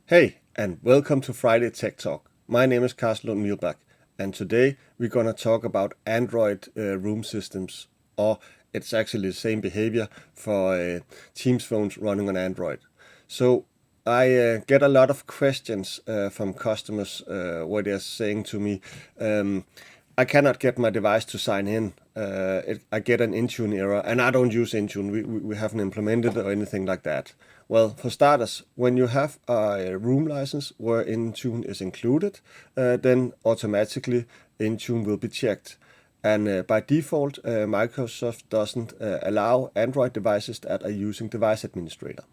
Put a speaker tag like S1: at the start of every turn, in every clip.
S1: Hey, and welcome to Friday Tech Talk. My name is Carsten Lund Mielbach, and today we're going to talk about Android room systems, or it's actually the same behavior for Teams phones running on Android. So I get a lot of questions from customers where they're saying to me, I cannot get my device to sign in. I get an Intune error, and I don't use Intune. We haven't implemented it or anything like that. Well, for starters, when you have a room license where Intune is included, then automatically Intune will be checked. And by default, Microsoft doesn't allow Android devices that are using Device Administrator.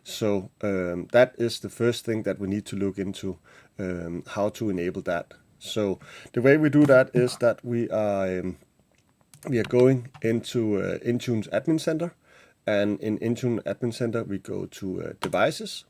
S1: So that is the first thing that we need to look into, how to enable that. So the way we do that is that we are going into Intune's Admin Center, and in Intune Admin Center we go to Devices,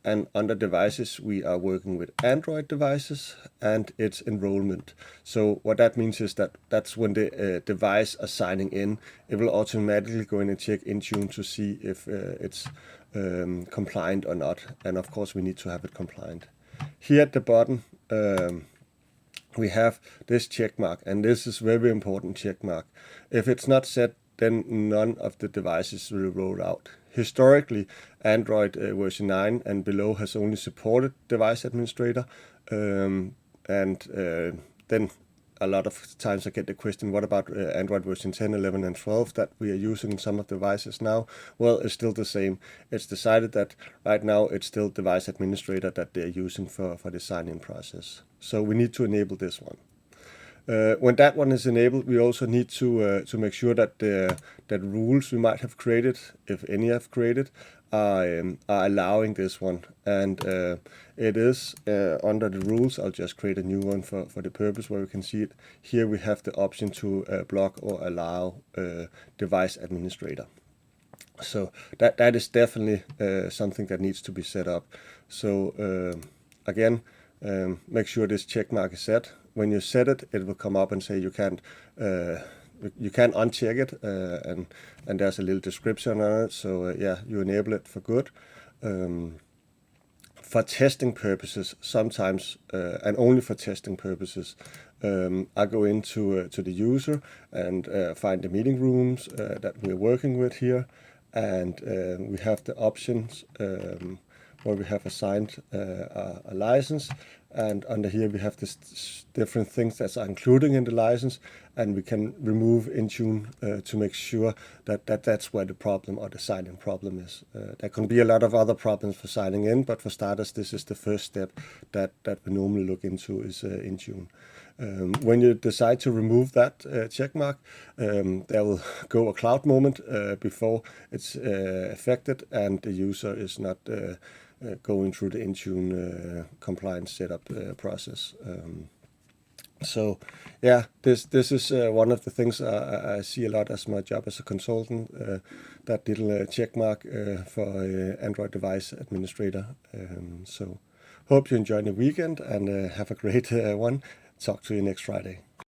S1: and under Devices we are working with Android devices and its enrollment. So what that means is that that's when the device is signing in, it will automatically go in and check Intune to see if it's compliant or not, and of course we need to have it compliant. Here at the bottom we have this check mark, and this is very important check mark. If it's not set, then none of the devices will roll out. Historically, Android version 9 and below has only supported Device Administrator, and then a lot of times I get the question, what about Android version 10, 11, and 12 that we are using in some of the devices now? Well, it's still the same. It's decided that right now it's still Device Administrator that they're using for the sign-in process. So we need to enable this one. When that one is enabled, we also need to make sure that that rules we might have created, if any have created, are allowing this one. And it is under the rules. I'll just create a new one for the purpose where we can see it. Here we have the option to block or allow Device Administrator. So that is definitely something that needs to be set up. So again, make sure this check mark is set. When you set it, it will come up and say you can uncheck it, and there's a little description on it. So yeah, you enable it for good. For testing purposes, sometimes and only for testing purposes, I go into to the user and find the meeting rooms that we're working with here, and we have the options where we have assigned a license, and under here we have this different things that are included in the license, and we can remove Intune to make sure that that's where the problem or the sign-in problem is. There can be a lot of other problems for signing in, but for starters, this is the first step that we normally look into is Intune. When you decide to remove that checkmark, there will go a cloud moment before it's affected, and the user is not going through the Intune compliance setup process. So yeah, this is one of the things I see a lot as my job as a consultant, that little check mark for Android Device Administrator. So hope you enjoy the weekend and have a great one. Talk to you next Friday.